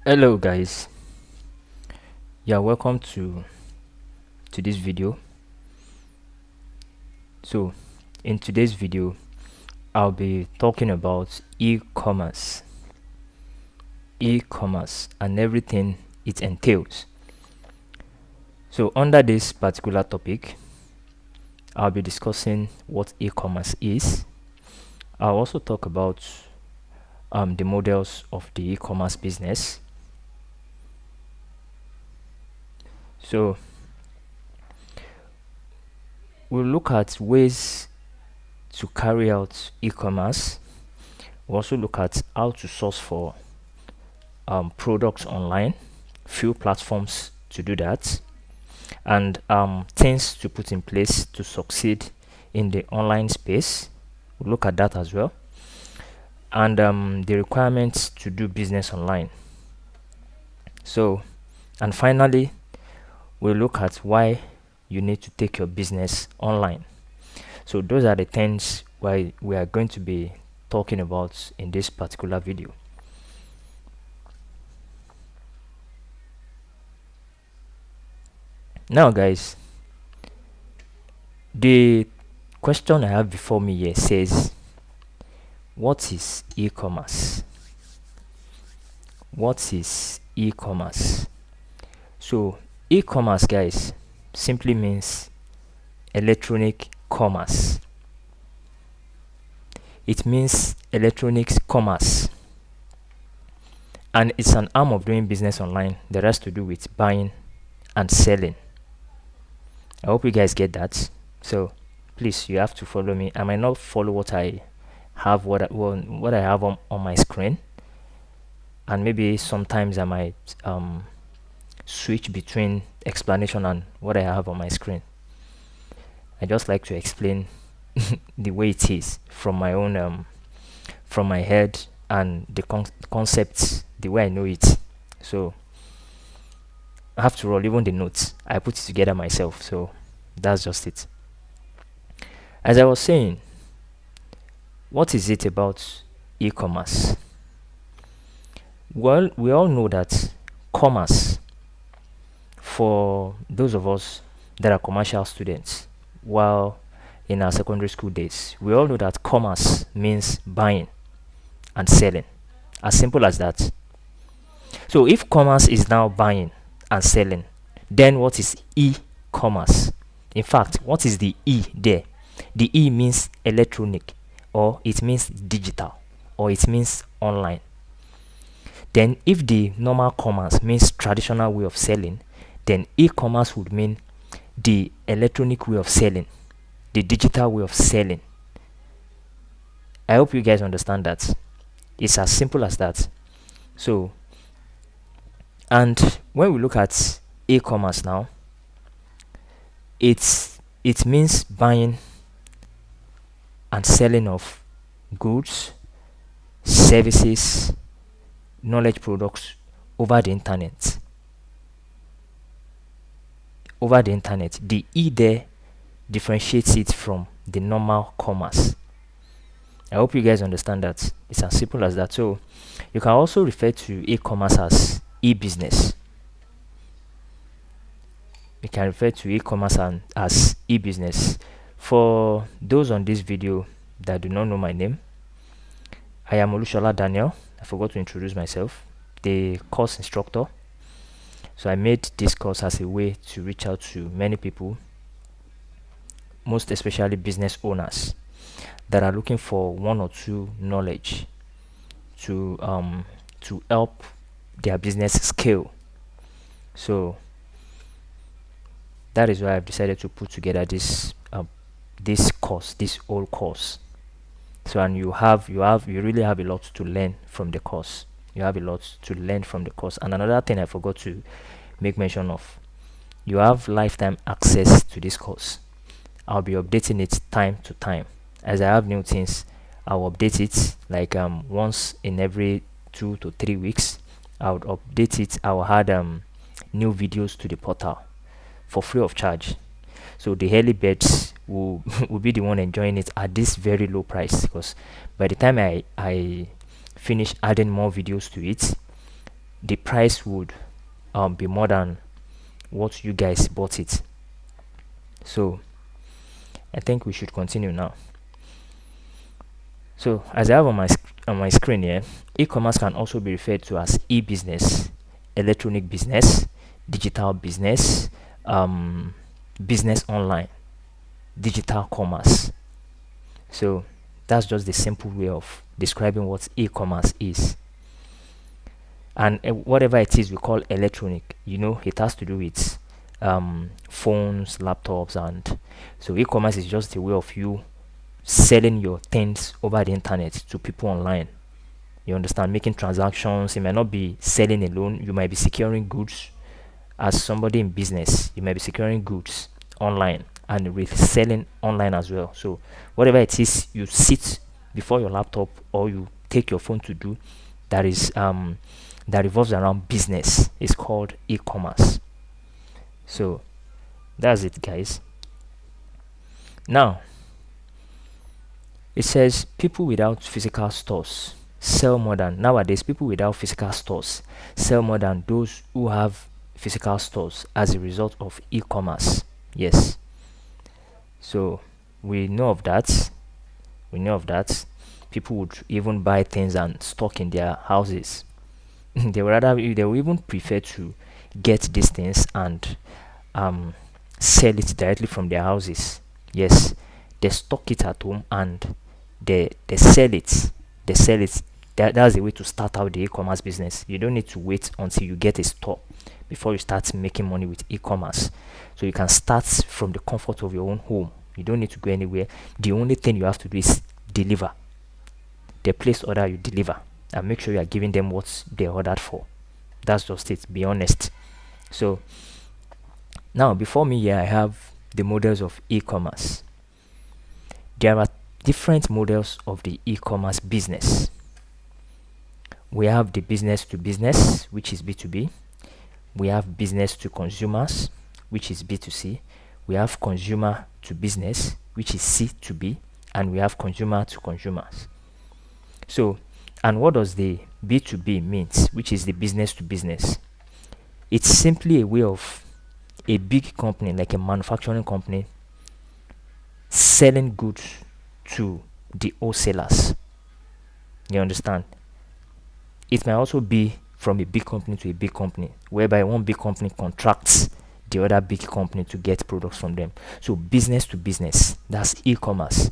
Hello guys, yeah, welcome to this video. So in today's video I'll be talking about e-commerce and everything it entails. So under this particular topic I'll be discussing what e-commerce is. I'll also talk about the models of the e-commerce business. So we'll look at ways to carry out e-commerce. We'll also look at how to source for products online, few platforms to do that, and things to put in place to succeed in the online space. We'll look at that as well, and the requirements to do business online. So, and finally, we'll look at why you need to take your business online. So those are the things why we are going to be talking about in this particular video. Now guys, the question I have before me here says, what is e-commerce? What is e-commerce? So e-commerce, guys, simply means electronic commerce. It means electronics commerce, and it's an arm of doing business online that has to do with buying and selling. I hope you guys get that. So please, you have to follow me. I might not follow what I have what I have on my screen, and maybe sometimes I might switch between explanation and what I have on my screen. I just like to explain the way it is from my own from my head, and the concepts the way I know it. So after all, even the notes I put it together myself, so that's just it. As I was saying, what is it about e-commerce? Well, we all know that commerce, for those of us that are commercial students while in our secondary school days, we all know that commerce means buying and selling. As simple as that. So if commerce is now buying and selling, then what is e-commerce? In fact, what is the e there? The e means electronic, or it means digital, or it means online. Then if the normal commerce means traditional way of selling, then e-commerce would mean the electronic way of selling, the digital way of selling. I hope you guys understand that. It's as simple as that. So, and when we look at e-commerce now, it means buying and selling of goods, services, knowledge products over the internet. Over the internet, the e there differentiates it from the normal commerce. I hope you guys understand that. It's as simple as that. So you can also refer to e-commerce as e-business. You can refer to e-commerce as e-business. For those on this video that do not know my name, I am Olushola Daniel. I forgot to introduce myself, the course instructor. So I made this course as a way to reach out to many people, most especially business owners that are looking for one or two knowledge to help their business scale. So that is why I've decided to put together this course, this whole course. So, and you really have a lot to learn from the course. You have a lot to learn from the course. And another thing I forgot to make mention of, you have lifetime access to this course. I'll be updating it time to time. As I have new things, I'll update it like once in every 2 to 3 weeks. I would update it. I will add new videos to the portal for free of charge. So the early birds will will be the one enjoying it at this very low price, because by the time I finish adding more videos to it, the price would be more than what you guys bought it. So I think we should continue now. So as I have on my screen here, e-commerce can also be referred to as e-business, electronic business, digital business, business online, digital commerce. So that's just the simple way of describing what e-commerce is. And whatever it is we call electronic, it has to do with phones, laptops, and so e-commerce is just a way of you selling your things over the internet to people online. You understand? Making transactions. It might not be selling alone. You might be securing goods as somebody in business. You might be securing goods online and with selling online as well. So whatever it is you sit before your laptop or you take your phone to do, that is that revolves around business, is called e-commerce. So that's it, guys. Now it says people without physical stores sell more than nowadays people without physical stores sell more than those who have physical stores as a result of e-commerce. Yes. So we know of that. People would even buy things and stock in their houses. They will even prefer to get these things and sell it directly from their houses. Yes, they stock it at home and they sell it. That's the way to start out the e-commerce business. You don't need to wait until you get a store before you start making money with e-commerce. So you can start from the comfort of your own home. You don't need to go anywhere. The only thing you have to do is deliver. They place order, you deliver, and make sure you are giving them what they ordered for. That's just it. Be honest. So now before me here I have the models of e-commerce. There are different models of the e-commerce business. We have the business to business, which is B2B. We have business to consumers, which is B2C. We have consumer to business, which is C2B, and we have consumer to consumers. So, and what does the B2B means, which is the business to business? It's simply a way of a big company, like a manufacturing company, selling goods to the wholesalers. You understand? It might also be from a big company to a big company, whereby one big company contracts the other big company to get products from them. So business to business, that's e-commerce.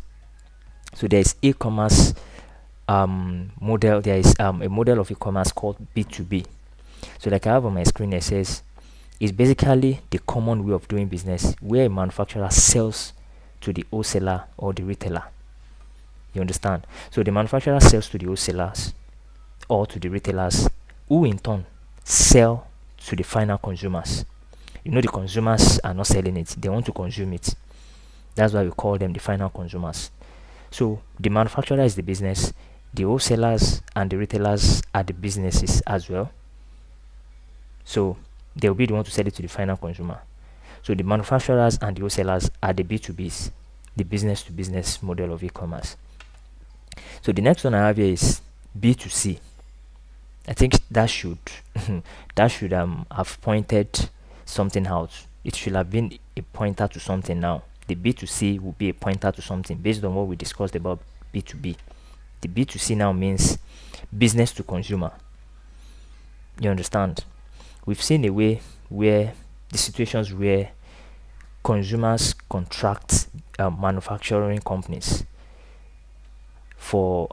So there is e-commerce model. There is a model of e-commerce called B2B. So like I have on my screen, it says it's basically the common way of doing business where a manufacturer sells to the wholesaler or the retailer. You understand? So the manufacturer sells to the wholesalers or to the retailers, who in turn sell to the final consumers. The consumers are not selling it, they want to consume it. That's why we call them the final consumers. So the manufacturer is the business, the wholesalers and the retailers are the businesses as well. So they'll be the one to sell it to the final consumer. So the manufacturers and the wholesalers are the B2Bs, the business to business model of e-commerce. So the next one I have here is B2C. I think that should have pointed something out. It should have been a pointer to something now. The B2C will be a pointer to something based on what we discussed about B2B. The B2C now means business to consumer. You understand? We've seen a way where the situations where consumers contract manufacturing companies for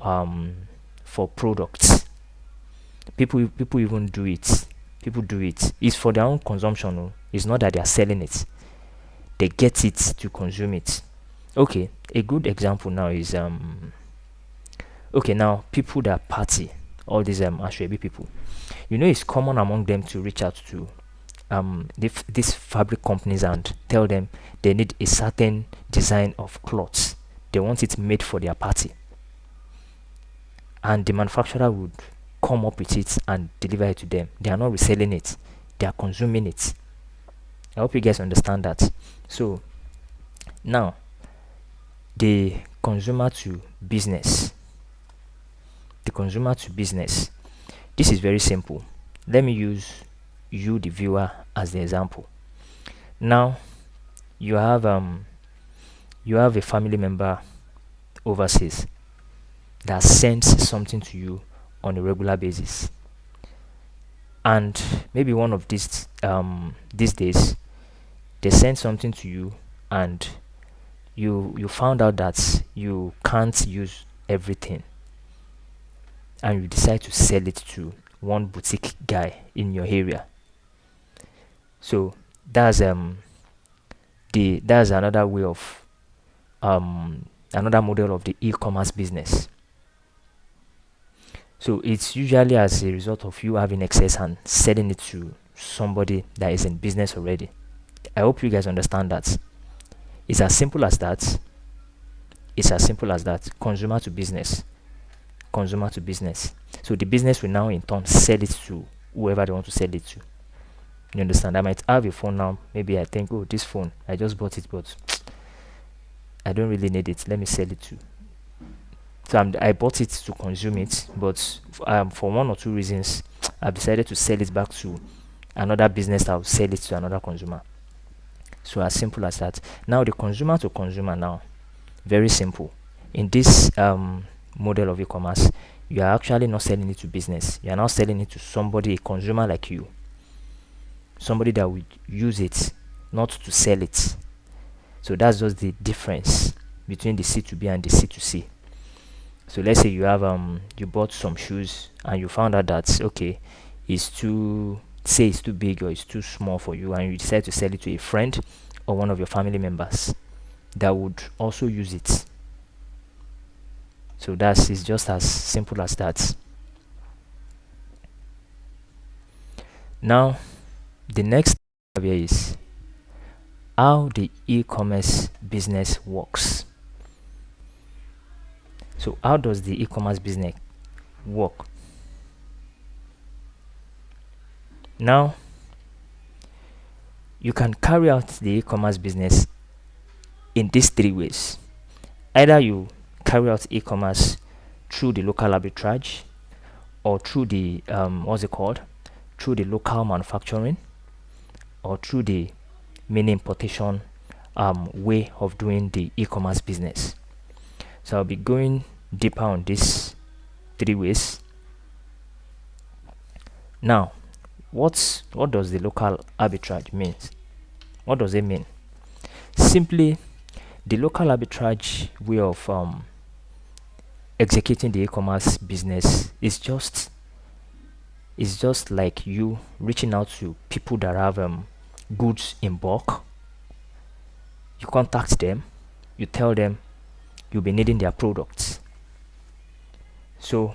products. People even do it. People do it. It's for their own consumption. No? It's not that they are selling it. They get it to consume it. Okay, a good example now is okay, now people that party, all these Ashwebi people, it's common among them to reach out to these fabric companies and tell them they need a certain design of clothes. They want it made for their party, and the manufacturer would come up with it and deliver it to them. They are not reselling it, they are consuming it. I hope you guys understand that. So now the consumer to business. This is very simple. Let me use you, the viewer, as the example. Now you have a family member overseas that sends something to you on a regular basis, and maybe one of these days they send something to you, and you found out that you can't use everything, and you decide to sell it to one boutique guy in your area. So that's that's another way of another model of the e-commerce business. So it's usually as a result of you having excess and selling it to somebody that is in business already. I hope you guys understand that. It's as simple as that. It's as simple as that. Consumer to business. Consumer to business. So the business will now in turn sell it to whoever they want to sell it to. You understand? I might have a phone now. Maybe I think, oh, this phone, I just bought it, but I don't really need it. Let me sell it to. So I bought it to consume it, but for one or two reasons, I've decided to sell it back to another business that will sell it to another consumer. So as simple as that. Now the consumer to consumer now, very simple. In this model of e-commerce, you are actually not selling it to business. You are now selling it to somebody, a consumer like you, somebody that will use it, not to sell it. So that's just the difference between the C2B and the C2C. So let's say you have you bought some shoes and you found out that okay, it's too big or it's too small for you, and you decide to sell it to a friend or one of your family members that would also use it. So it's just as simple as that. Now the next area is how the e-commerce business works. So how does the e-commerce business work? Now you can carry out the e-commerce business in these three ways. Either you carry out e-commerce through the local arbitrage, or through the through the local manufacturing, or through the mini importation way of doing the e-commerce business. So I'll be going deeper on these three ways. Now, what does the local arbitrage mean? What does it mean? Simply, the local arbitrage way of executing the e-commerce business is just like you reaching out to people that have goods in bulk. You contact them, you tell them you'll be needing their products. So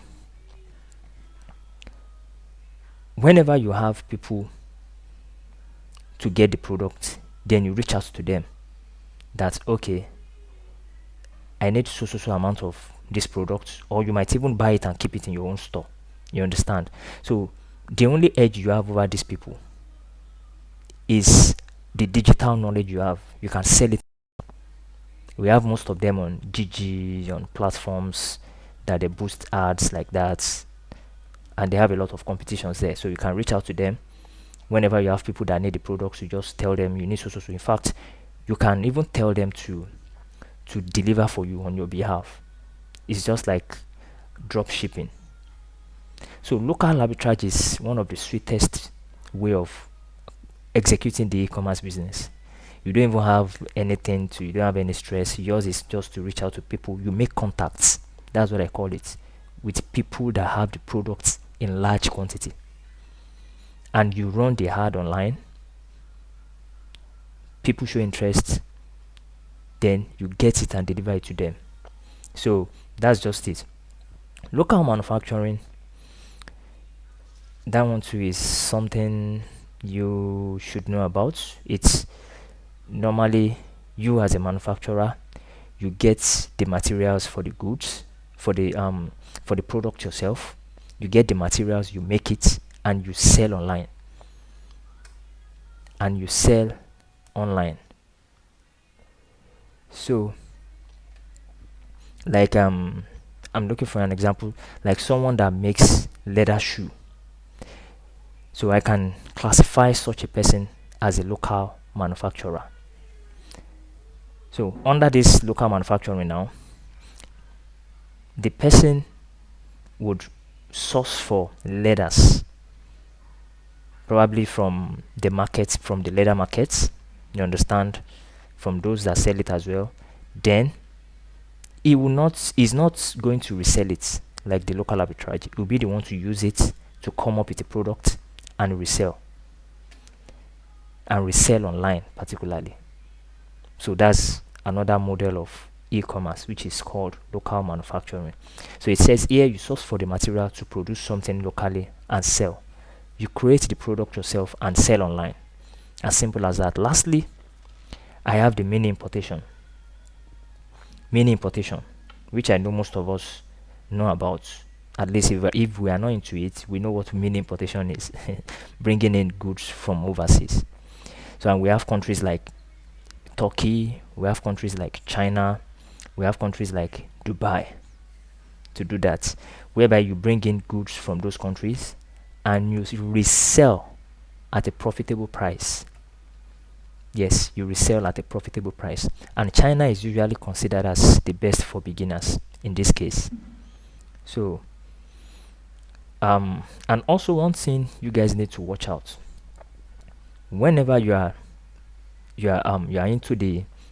whenever you have people to get the product, then you reach out to them that okay, I need so amount of this product, or you might even buy it and keep it in your own store. You understand? So the only edge you have over these people is the digital knowledge you have. You can sell it. We have most of them on Gigi, on platforms that they boost ads like that, and they have a lot of competitions there. So you can reach out to them whenever you have people that need the products. You just tell them you need so. In fact, you can even tell them to deliver for you on your behalf. It's just like drop shipping. So local arbitrage is one of the sweetest way of executing the e-commerce business. You don't even have anything you don't have any stress. Yours is just to reach out to people. You make contacts. That's what I call it, with people that have the products in large quantity, and you run the ad online. People show interest, then you get it and deliver it to them. So that's just it. Local manufacturing, that one too is something you should know about. It's normally you as a manufacturer, you get the materials for the goods, for the product yourself. You get the materials, you make it, and you sell online. So like I'm looking for an example, like someone that makes leather shoe. So I can classify such a person as a local manufacturer. So under this local manufacturing now, the person would source for leathers, probably from the markets, from the leather markets, you understand, from those that sell it as well. Then he will not, he's not going to resell it like the local arbitrage. He will be the one to use it to come up with a product and resell online particularly. So that's another model of e-commerce, which is called local manufacturing. So it says here, you source for the material to produce something locally and sell. You create the product yourself and sell online. As simple as that. Lastly, I have the mini importation. Mini importation, which I know most of us know about. At least if we are not into it, we know what mini importation is. Bringing in goods from overseas. So and we have countries like Turkey, we have countries like China, we have countries like Dubai to do that, whereby you bring in goods from those countries and you resell at a profitable price. Yes, you resell at a profitable price. And China is usually considered as the best for beginners in this case. So, and also one thing you guys need to watch out whenever you are into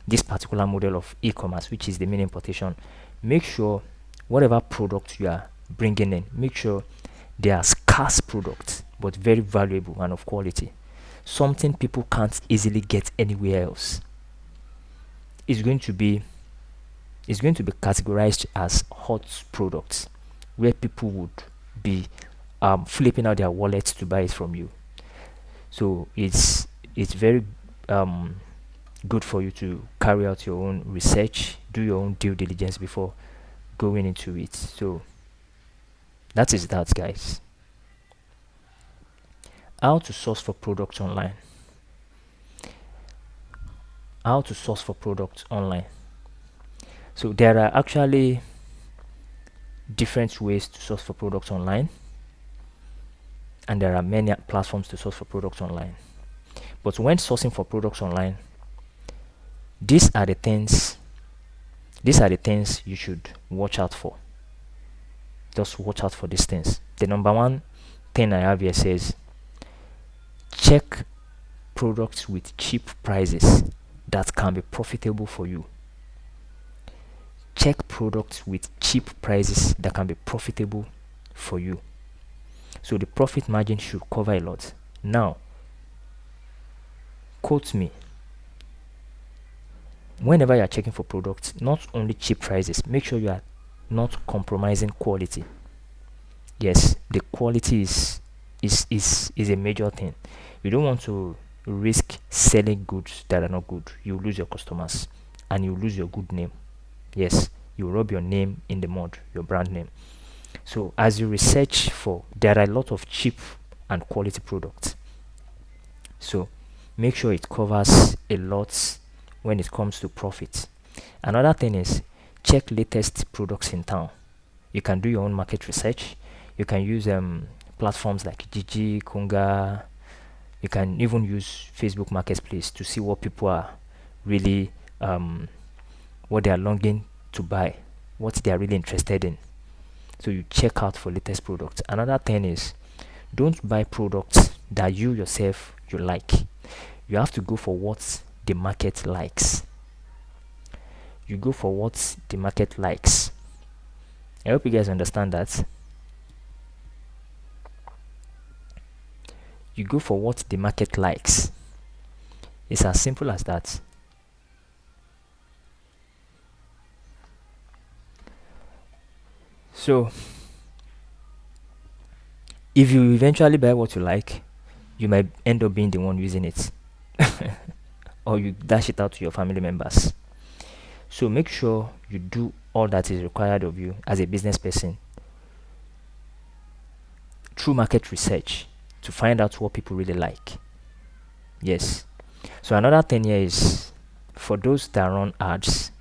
this particular model of e-commerce, which is the mini importation. Make sure whatever product you are bringing in, make sure they are scarce products but very valuable and of quality, something people can't easily get anywhere else. It's going to be categorized as hot products, where people would be flipping out their wallets to buy it from you. So it's very good for you to carry out your own research, do your own due diligence before going into it. So that is that, guys. How to source for products online. How to source for products online. So there are actually different ways to source for products online, and there are many platforms to source for products online. But when sourcing for products online, these are the things you should watch out for. Just watch out for these things. The number one thing I have here says, check products with cheap prices that can be profitable for you. Check products with cheap prices that can be profitable for you. So the profit margin should cover a lot. Now, quote me. Whenever you are checking for products, not only cheap prices, make sure you are not compromising quality. Yes, the quality is a major thing. You don't want to risk selling goods that are not good. You lose your customers and you lose your good name. Yes, you rub your name in the mud, your brand name. So as you research for, there are a lot of cheap and quality products. So make sure it covers a lot when it comes to profit. Another thing is, check latest products in town. You can do your own market research. You can use platforms like Gigi, Kunga. You can even use Facebook Marketplace to see what people are really what they are longing to buy, what they are really interested in. So you check out for latest products. Another thing is, don't buy products that you yourself you like. You have to go for what the market likes. You go for what the market likes. I hope you guys understand that. You go for what the market likes. It's as simple as that. So if you eventually buy what you like, you might end up being the one using it. Or you dash it out to your family members. So make sure you do all that is required of you as a business person through market research to find out what people really like. Yes. So another thing here is, for those that run ads,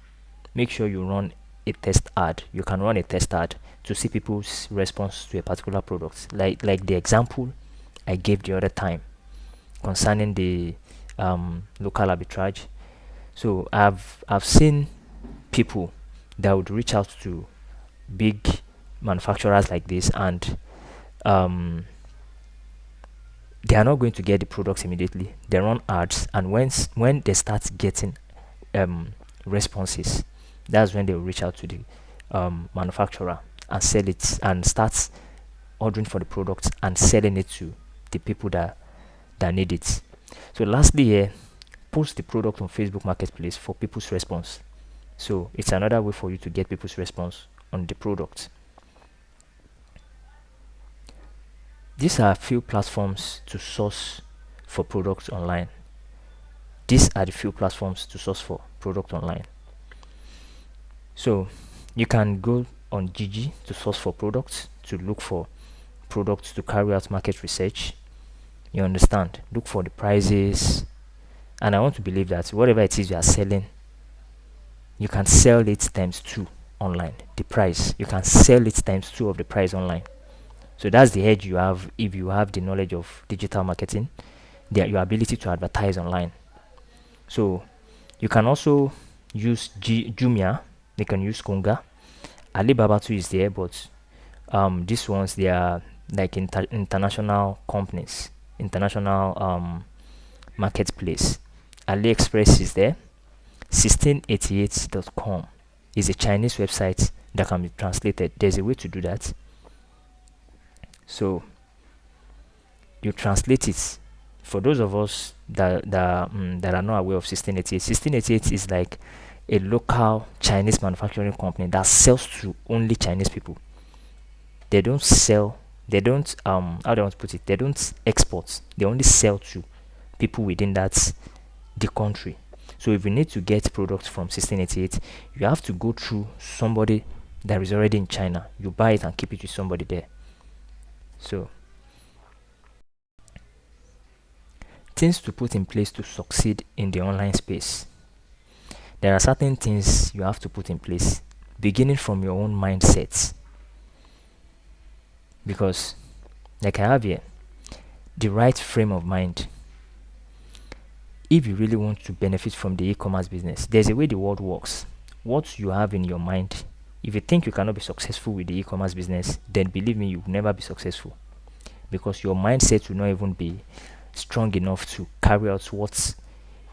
make sure you run a test ad. You can run a test ad to see people's response to a particular product. Like the example I gave the other time concerning the local arbitrage. So I've seen people that would reach out to big manufacturers like this, and um, they are not going to get the products immediately. They run ads, and when they start getting um, responses, that's when they will reach out to the manufacturer and sell it, and start ordering for the product and selling it to the people that need it. So lastly here, post the product on Facebook Marketplace for people's response. So it's another way for you to get people's response on the product. These are a few platforms to source for products online. These are the few platforms to source for product online. So you can go on Gigi to source for products, to look for products, to carry out market research. You understand? Look for the prices. And I want to believe that whatever it is you are selling, you can sell it times 2 online. The price, you can sell it times 2 of the price online. So that's the edge you have if you have the knowledge of digital marketing, your ability to advertise online. So you can also use Jumia, you can use Konga. Alibaba too is there, but these ones, they are like international companies, international marketplace. AliExpress is there. 1688.com is a Chinese website that can be translated. There's a way to do that. So you translate it. For those of us that are not aware of 1688, 1688 is like a local Chinese manufacturing company that sells to only Chinese people. They don't sell, they don't how do I want to put it, they don't export, they only sell to people within the country. So if you need to get products from 1688, you have to go through somebody that is already in China. You buy it and keep it with somebody there. So things to put in place to succeed in the online space. There are certain things you have to put in place, beginning from your own mindset. Because, like I have here, the right frame of mind. If you really want to benefit from the e-commerce business, there's a way the world works. What you have in your mind, if you think you cannot be successful with the e-commerce business, then believe me, you will never be successful, because your mindset will not even be strong enough to carry out what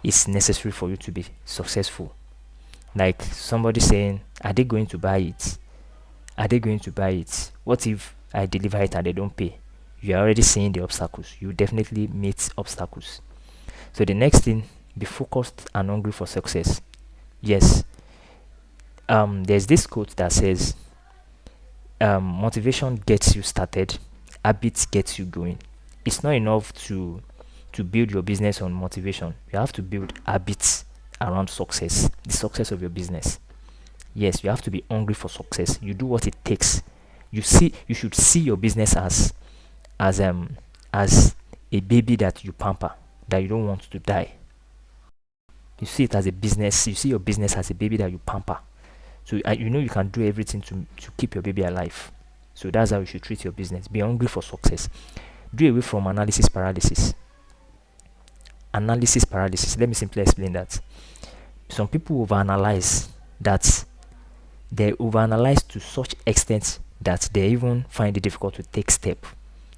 is necessary for you to be successful. Like somebody saying, are they going to buy it? Are they going to buy it? What if I deliver it and they don't pay? You are already seeing the obstacles. You definitely meet obstacles. So the next thing, be focused and hungry for success. Yes. There's this quote that says, motivation gets you started, habits gets you going. It's not enough to build your business on motivation. You have to build habits around success, the success of your business. Yes, you have to be hungry for success. You do what it takes. You should see your business as a baby that you pamper, that you don't want to die. You see it as a business. You see your business as a baby that you pamper. So you know you can do everything to keep your baby alive. So that's how you should treat your business. Be hungry for success. Do away from analysis paralysis. Analysis paralysis. Let me simply explain that. Some people overanalyze that. They overanalyze to such extent that they even find it difficult to take step.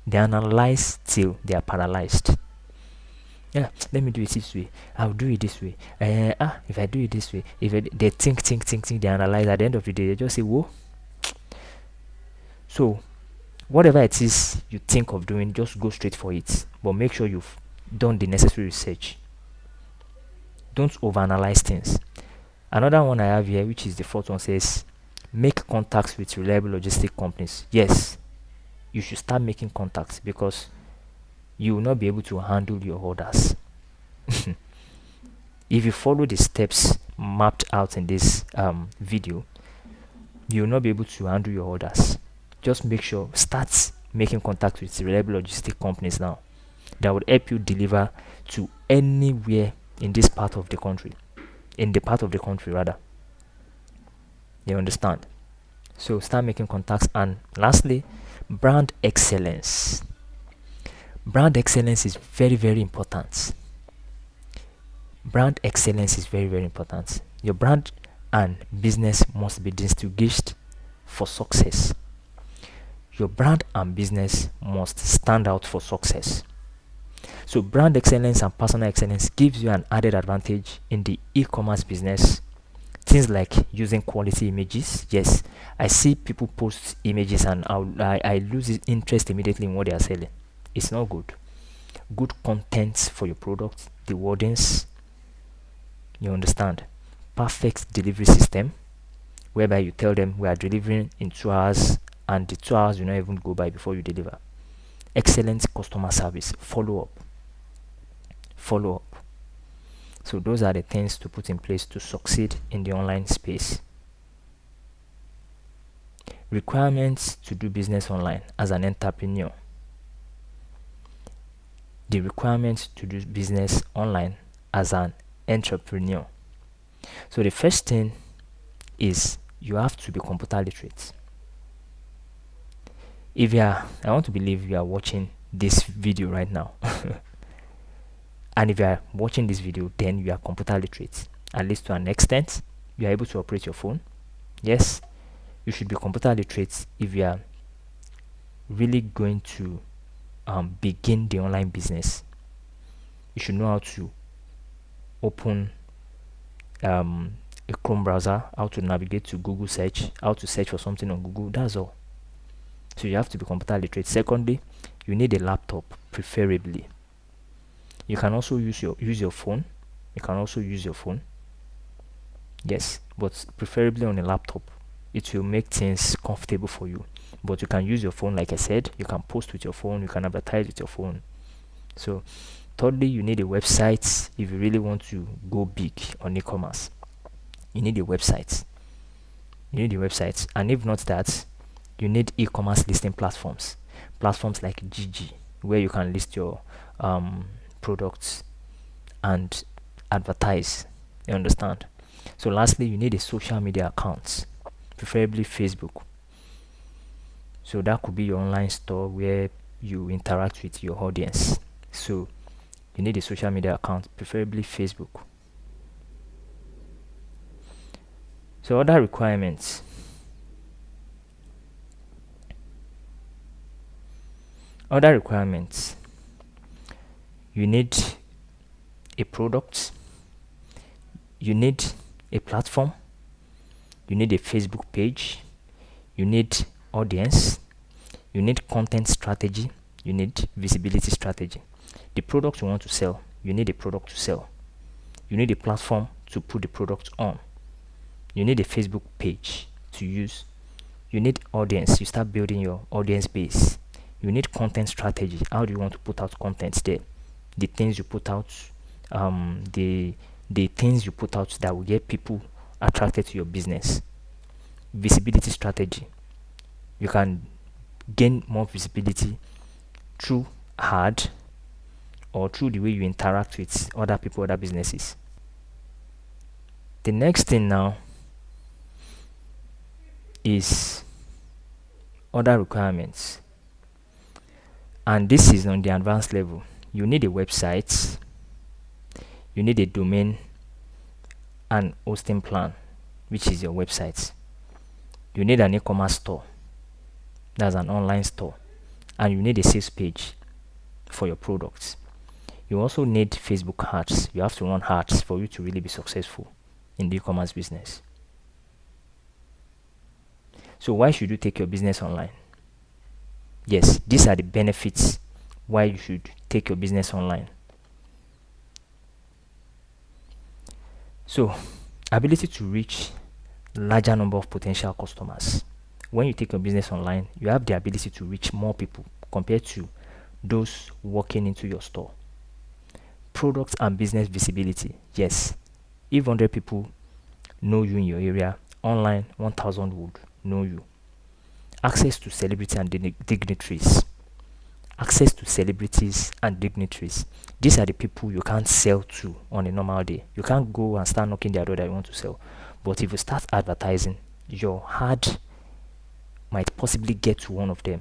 They analyze till they are paralyzed. Yeah, let me do it this way. I'll do it this way. If I do it this way, they think, they analyze. At the end of the day, they just say, whoa. So, whatever it is you think of doing, just go straight for it. But make sure you've done the necessary research. Don't overanalyze things. Another one I have here, which is the fourth one, says, make contacts with reliable logistic companies. Yes, you should start making contacts, because you will not be able to handle your orders. If you follow the steps mapped out in this video, you will not be able to handle your orders. Just make sure, start making contact with reliable logistic companies now that would help you deliver to anywhere in this part of the country, rather. You understand? So start making contacts. And lastly, brand excellence. Brand excellence is very, very important. Brand excellence is very, very important. Your brand and business must be distinguished for success. Your brand and business must stand out for success. So brand excellence and personal excellence gives you an added advantage in the e-commerce business. Things like using quality images. Yes, I see people post images and I lose interest immediately in what they are selling. It's not good. Good content for your product, the wordings, you understand. Perfect delivery system, whereby you tell them we are delivering in 2 hours, and the 2 hours will not even go by before you deliver. Excellent customer service. Follow up. So those are the things to put in place to succeed in the online space. Requirements to do business online as an entrepreneur. The requirements to do business online as an entrepreneur. So the first thing is you have to be computer literate. I want to believe you are watching this video right now. And if you are watching this video, then you are computer literate. At least to an extent, you are able to operate your phone. Yes, you should be computer literate if you are really going to begin the online business. You should know how to open a Chrome browser, how to navigate to Google search, how to search for something on Google. That's all. So you have to be computer literate. Secondly, you need a laptop, preferably. You can also use your phone. Yes, but preferably on a laptop. It will make things comfortable for you. But you can use your phone, like I said. You can post with your phone. You can advertise with your phone. So, thirdly, you need a website if you really want to go big on e-commerce. You need a website. And if not that, you need e-commerce listing platforms like Gigi, where you can list your products and advertise. You understand? So lastly, you need a social media account, preferably Facebook. So that could be your online store where you interact with your audience. So you need a social media account, preferably Facebook. So other requirements. You need a product, you need a platform, you need a Facebook page, you need audience, you need content strategy, you need visibility strategy. The product you want to sell, you need a product to sell. You need a platform to put the product on. You need a Facebook page to use. You need audience. You start building your audience base. You need content strategy. How do you want to put out content there? The things you put out, the things you put out that will get people attracted to your business. Visibility strategy. You can gain more visibility through ad or through the way you interact with other people, other businesses. The next thing now is other requirements, and this is on the advanced level. You need a website, you need a domain and hosting plan, which is your website. You need an e-commerce store, that's an online store, and you need a sales page for your products. You also need Facebook ads. You have to run ads for you to really be successful in the e-commerce business. So why should you take your business online? Yes, these are the benefits why you should take your business online. So, ability to reach larger number of potential customers. When you take your business online, you have the ability to reach more people compared to those walking into your store. Products and business visibility. Yes, if 100 people know you in your area, online 1,000 would know you. Access to celebrity and dignitaries. These are the people you can't sell to on a normal day. You can't go and start knocking their door that you want to sell. But if you start advertising, your ad might possibly get to one of them.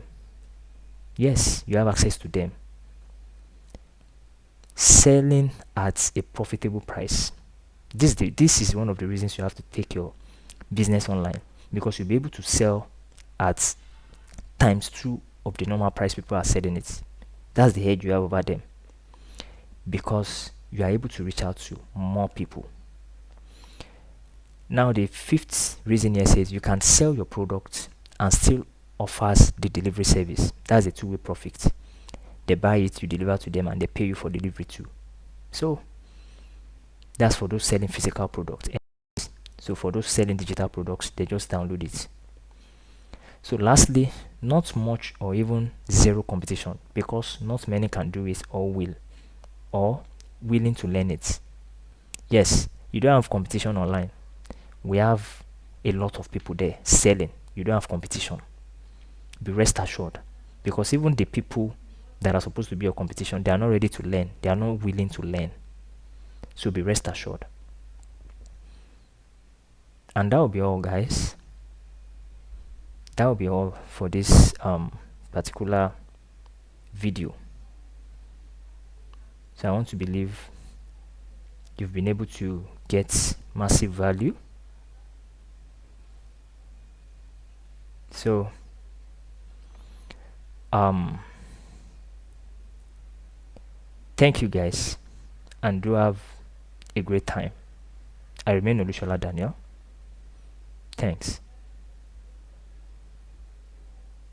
Yes, you have access to them. selling at a profitable price. This is one of the reasons you have to take your business online, because you'll be able to sell at times 2 of the normal price people are selling it. That's the edge you have over them, because you are able to reach out to more people. Now, the fifth reason here says you can sell your product and still offers the delivery service. That's a two-way profit. They buy it, you deliver to them, and they pay you for delivery too. So that's for those selling physical products. So for those selling digital products, they just download it. So lastly, not much or even zero competition, because not many can do it or willing to learn it. Yes, you don't have competition online. We have a lot of people there selling. You don't have competition. Be rest assured, because even the people that are supposed to be your competition, they are not ready to learn. They are not willing to learn. So be rest assured. And that will be all, guys. That will be all for this particular video. So I want to believe you've been able to get massive value. So thank you, guys, and do have a great time. I remain Olushola Daniel. Thanks.